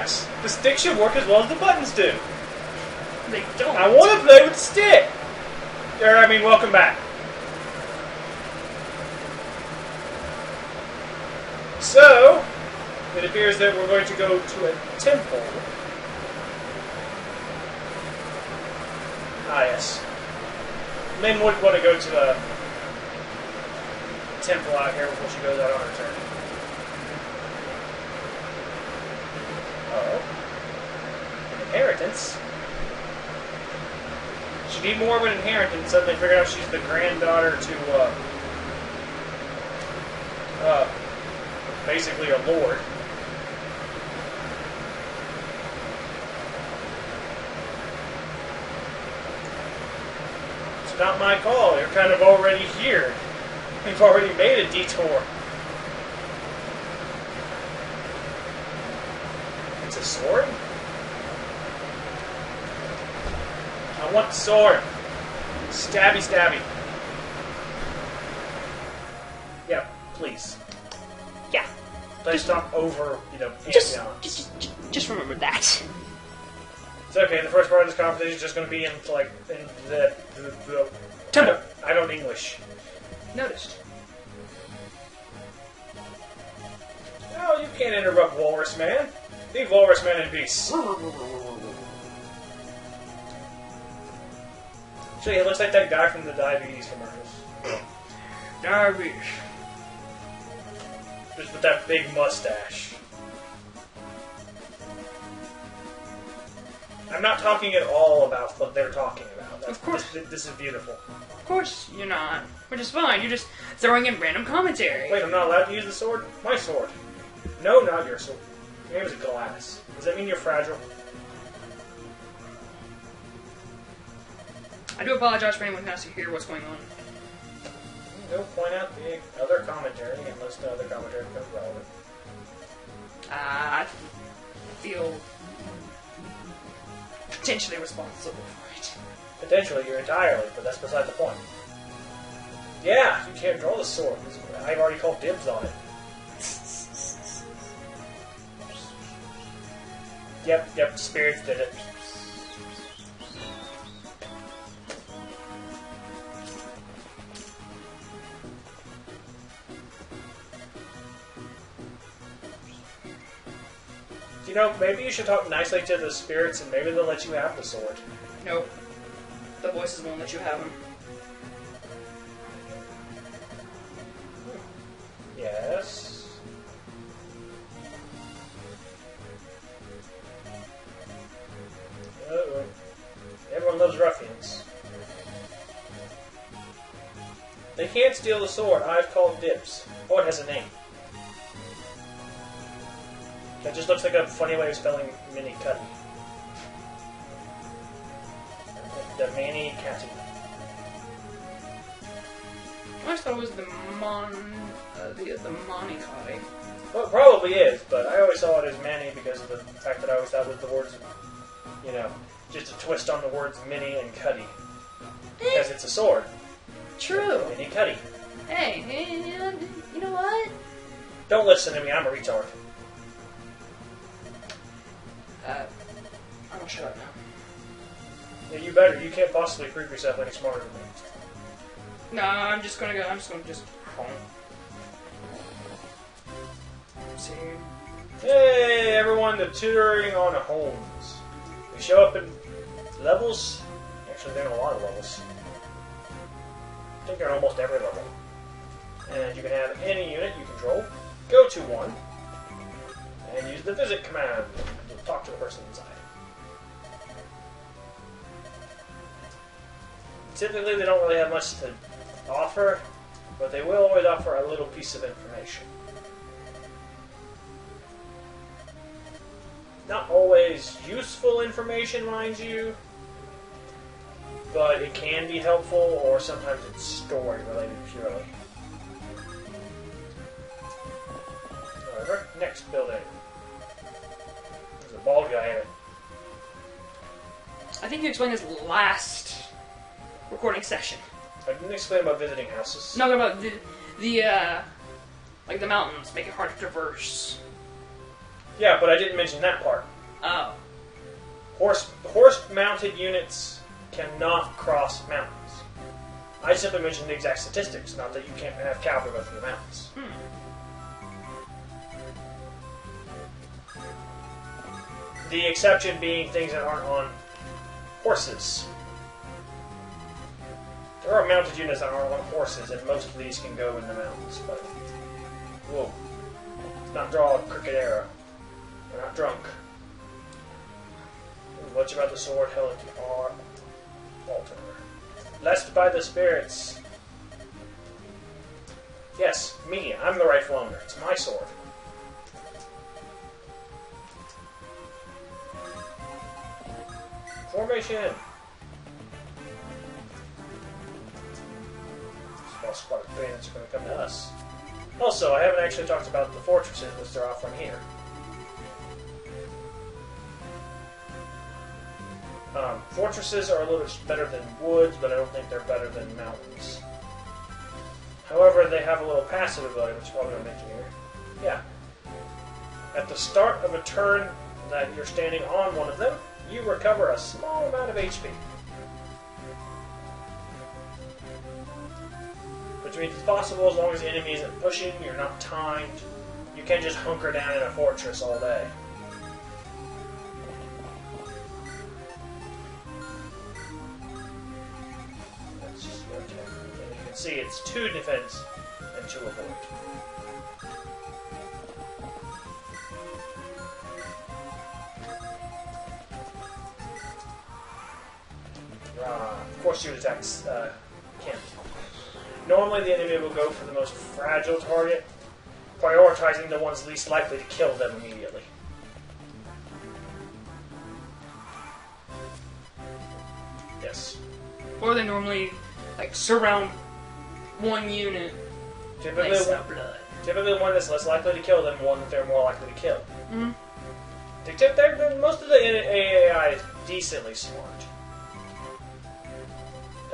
Yes, the stick should work as well as the buttons do. They don't. I want to play with the stick. Welcome back. So, it appears that we're going to go to a temple. Ah, yes. Min would want to go to the temple out here before she goes out on her turn. Uh-oh. Inheritance? She need more of an inheritance, suddenly figured out she's the granddaughter to, basically a lord. It's not my call. You're kind of already here. We've already made a detour. It's a sword? I want the sword. Stabby, stabby. Yeah, please. Yeah. Let's talk over, pantheons. Just remember that. It's okay. The first part of this conversation is just going to be in the temple. I don't English. Noticed. No, you can't interrupt Walrus Man. Leave Walrus Man in peace. Actually, it looks like that guy from the diabetes commercials. Diabetes. Just with that big mustache. I'm not talking at all about what they're talking about. Of course. This is beautiful. Of course you're not. Which is fine. You're just throwing in random commentary. Wait, I'm not allowed to use the sword? My sword. No, not your sword. Your name is glass. Does that mean you're fragile? I do apologize for anyone who has to hear what's going on. Go point out the other commentary unless the other commentary becomes relevant. I feel potentially responsible for it. Potentially, you're entirely, but that's beside the point. Yeah, you can't draw the sword. I've already called dibs on it. Yep, spirits did it. Maybe you should talk nicely to the spirits and maybe they'll let you have the sword. Nope. The voices won't let you have them. Yes. Uh-oh. Everyone loves ruffians. They can't steal the sword. I've called dibs. Oh, it has a name. That just looks like a funny way of spelling mini cutty. The mani catty. I always thought it was the Monicati. Well, it probably is, but I always saw it as mani because of the fact that I always thought it was the words, just a twist on the words mini and cutty. Because it's a sword. True. Mini cutty. Hey, you know what? Don't listen to me, I'm a retard. I'm gonna shut up now. Yeah, you better. You can't possibly prove yourself any smarter than me. No, I'm just gonna home. See. Hey, everyone, the tutoring on homes. We show up in levels. Actually, they're in a lot of levels. I think they're in almost every level. And you can have any unit you control. Go to one. And use the visit command. You'll talk to the person inside. Typically, they don't really have much to offer, but they will always offer a little piece of information. Not always useful information, mind you, but it can be helpful, or sometimes it's story-related purely. However, next building. There's a bald guy in it. I think you explained this last recording session. I didn't explain about visiting houses. No, about the mountains make it hard to traverse. Yeah, but I didn't mention that part. Horse-mounted units cannot cross mountains. I simply mentioned the exact statistics, not that you can't have cavalry go through the mountains. The exception being things that aren't on horses. There are mounted units that aren't on horses, and most of these can go in the mountains, but... Whoa. Let's not draw a crooked arrow. We're not drunk. Much about the sword held are Baltimore. Blessed by the spirits. Yes, me. I'm the rightful owner. It's my sword. Formation. Small squad of brigands are going to come to us. Also, I haven't actually talked about the fortresses which they're offering here. Fortresses are a little bit better than woods, but I don't think they're better than mountains. However, they have a little passive ability, which is probably going to make you here. Yeah. At the start of a turn that you're standing on one of them, you recover a small amount of HP. Which means it's possible as long as the enemy isn't pushing, you're not timed, you can just hunker down in a fortress all day. See, it's 2 defense and 2 avoid. Of course, you attacks Kent. Normally, the enemy will go for the most fragile target, prioritizing the ones least likely to kill them immediately. Yes. Or they normally, like, surround one unit. Typically, the one that's less likely to kill them, one that they're more likely to kill. Mm-hmm. Most of the AAI is decently smart.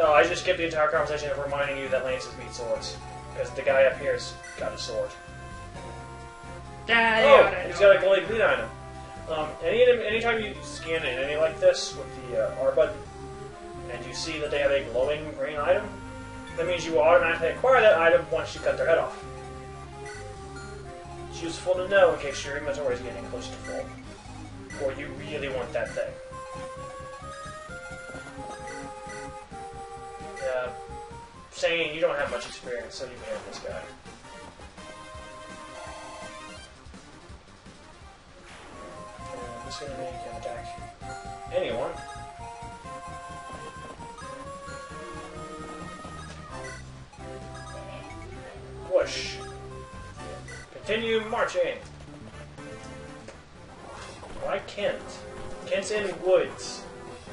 Oh, I just skipped the entire conversation of reminding you that lances beat swords. Because the guy up here's got a sword. He's got a glade lead item. Anytime you scan an enemy like this with the R button, and you see that they have a glowing green item, that means you will automatically acquire that item once you cut their head off. It's useful to know in case your inventory is getting close to full. Or you really want that thing. Saying you don't have much experience, so you can have this guy. This enemy can attack anyone. Push. Continue marching. Why Kent? Kent's in woods.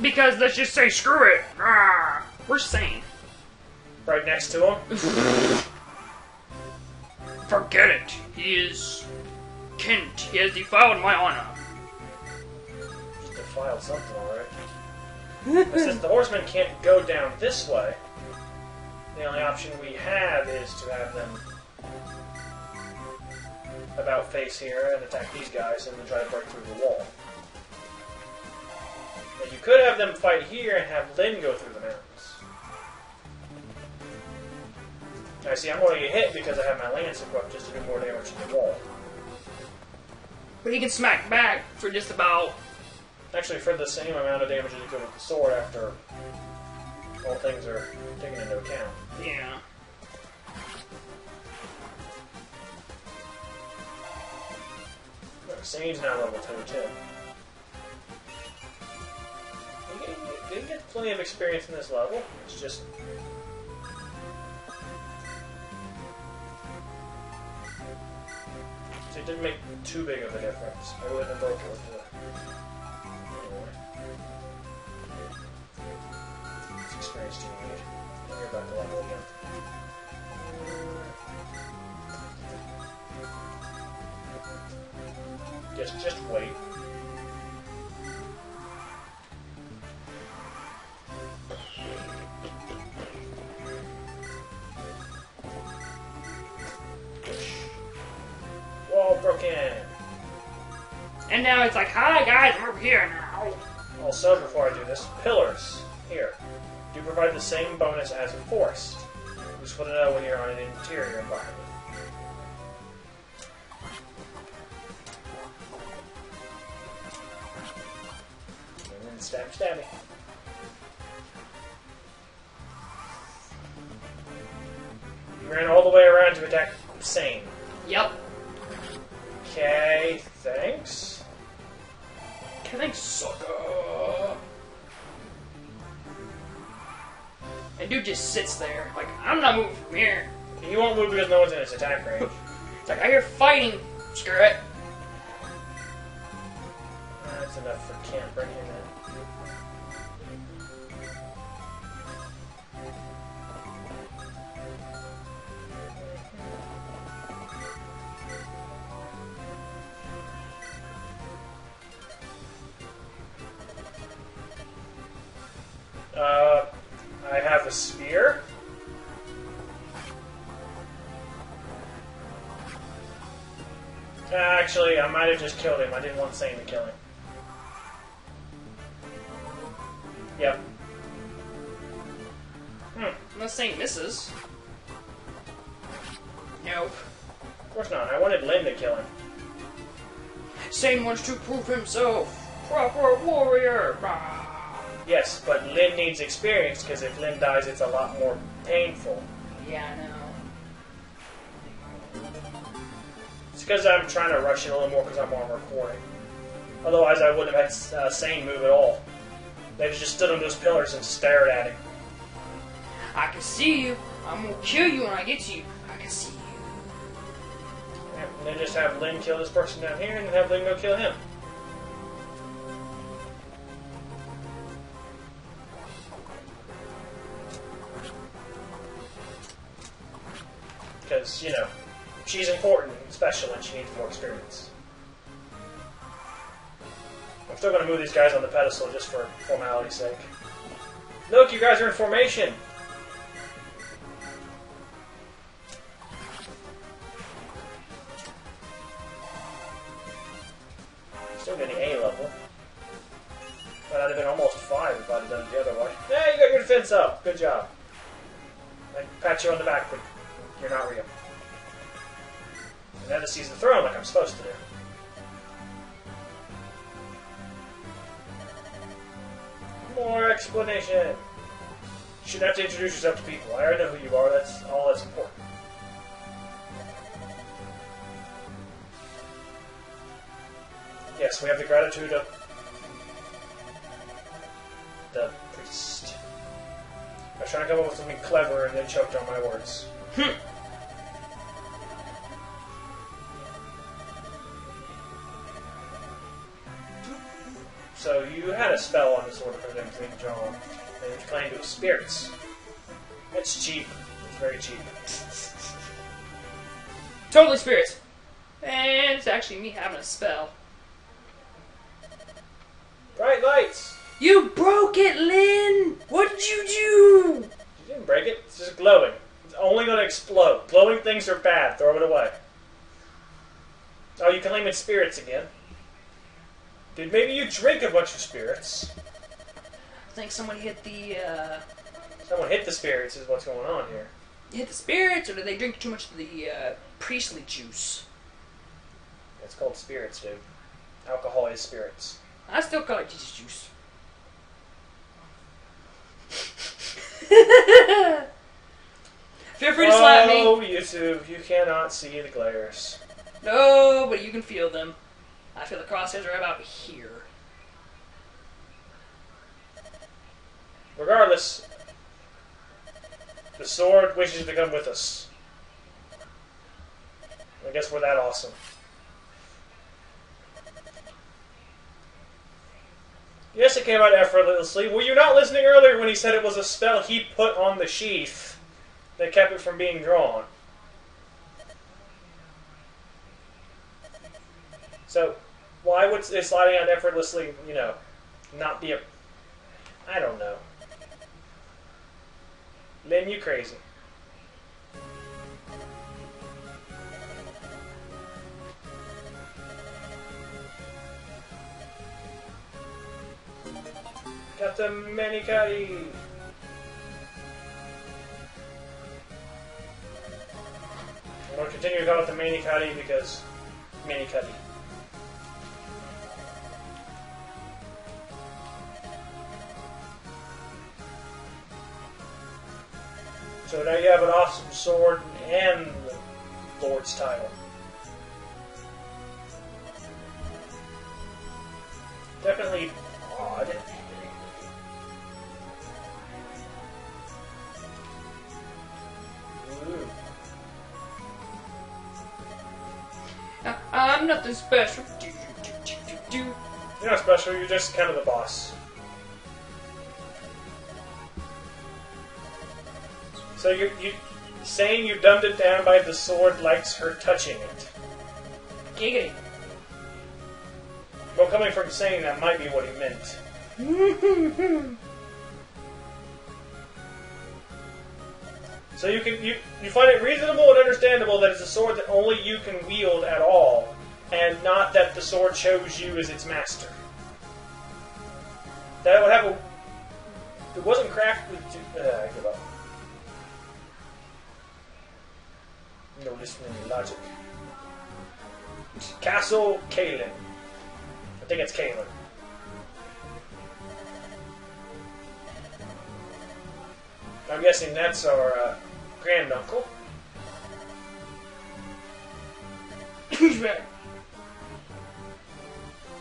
Because let's just say screw it. We're sane. Right next to him? Forget it. He is Kent. He has defiled my honor. Just defiled something, alright. But since the horsemen can't go down this way, the only option we have is to have them about face here and attack these guys and then try to break through the wall. Now you could have them fight here and have Lynn go through the mountains. I see I'm going to get hit because I have my lance equipped just to do more damage to the wall. But he can smack back for just about... Actually, for the same amount of damage as you could with the sword after all things are taken into account. Yeah. Sane's now level 2 too. You get plenty of experience in this level. It's just... So it didn't make too big of a difference. I wouldn't have broke it with the... Anyway. It's experience do you need? And you're back to level again. Just wait. Wall broken. And now it's like, hi guys, I'm over here now. Also, before I do this, pillars. Here. Do provide the same bonus as a forest. Just want to know when you're on an interior environment. And then stab, stabby. You ran all the way around to attack Sane. Yep. Okay, thanks. Killing sucker. And dude just sits there, like, I'm not moving from here. He won't move because no one's in his attack range. It's like, I hear fighting. Screw it. That's enough for camp right here, man. I have a spear. Actually, I might have just killed him. I didn't want Sane to kill him. Yep. Unless Saint misses. Nope. Of course not. I wanted Lynn to kill him. Saint wants to prove himself. Proper warrior. Rah. Yes, but Lynn needs experience, because if Lynn dies, it's a lot more painful. Yeah, I know. It's because I'm trying to rush it a little more because I'm on recording. Otherwise, I wouldn't have had Sane move at all. They just stood on those pillars and stared at him. I can see you. I'm gonna kill you when I get to you. I can see you. Yeah, and then just have Lynn kill this person down here, and then have Lynn go kill him. Because, you know, she's important and special and she needs more experience. I'm still going to move these guys on the pedestal just for formality's sake. Look, you guys are in formation! Still getting A level. But I'd have been almost 5 if I'd have done it the other way. Yeah, you got your defense up. Good job. I pat you on the back, but you're not real. And then to seize the throne like I'm supposed to do. More explanation. You shouldn't have to introduce yourself to people. I already know who you are. That's all that's important. Yes, we have the gratitude of the priest. I was trying to come up with something clever and then choked on my words. So you had a spell on this order for them to be drawn, and it claimed it was spirits. It's cheap. It's very cheap. Totally spirits. And it's actually me having a spell. Bright lights! You broke it, Lynn! What did you do? You didn't break it. It's just glowing. It's only going to explode. Glowing things are bad. Throw it away. Oh, you claim it's spirits again. Dude, maybe you drink a bunch of spirits. I think someone hit the, Someone hit the spirits is what's going on here. hit the spirits, or did they drink too much of the, priestly juice? It's called spirits, dude. Alcohol is spirits. I still call it Jesus juice. Feel free to slap me. Oh, YouTube, you cannot see the glares. No, but you can feel them. I feel the crosshairs are about here. Regardless, the sword wishes to come with us. I guess we're that awesome. Yes, it came out effortlessly. Were you not listening earlier when he said it was a spell he put on the sheath that kept it from being drawn? So, why would it sliding out effortlessly, you know, not be a... I don't know. Lynn, you crazy. the Manicati. I'm going to continue to call it the Manicati because Manicati. So now you have an awesome sword and the Lord's title. Definitely odd. Ooh. I'm nothing special. You're not special, you're just kind of the boss. So you saying you dumbed it down by the sword likes her touching it. Giggity. Well, coming from saying that might be what he meant. So you find it reasonable and understandable that it's a sword that only you can wield at all, and not that the sword chose you as its master. That would have a... It wasn't crafted to... I give up. No listening logic. Castle Kalen. I think it's Kalen. I'm guessing that's our granduncle. Who's back?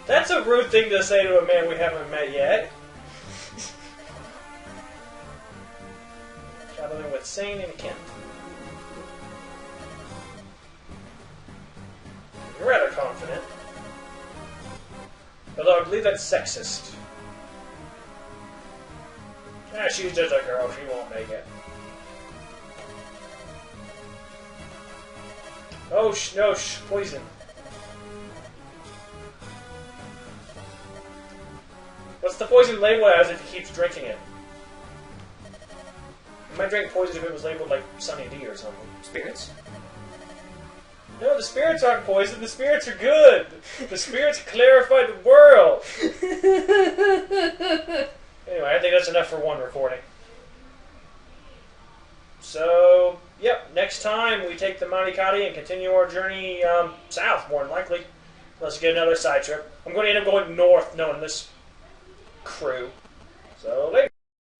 That's a rude thing to say to a man we haven't met yet. Traveling with Sane and Kent. You're rather confident. Although I believe that's sexist. She's just a girl, she won't make it. Oh, no, poison. What's the poison labeled as if he keeps drinking it? You might drink poison if it was labeled like Sunny D or something. Spirits? No, the spirits aren't poison. The spirits are good. The spirits clarify the world. Anyway, I think that's enough for one recording. So, yep, next time we take the Manicati and continue our journey south, more than likely. Let's get another side trip. I'm going to end up going north knowing this crew. So, later.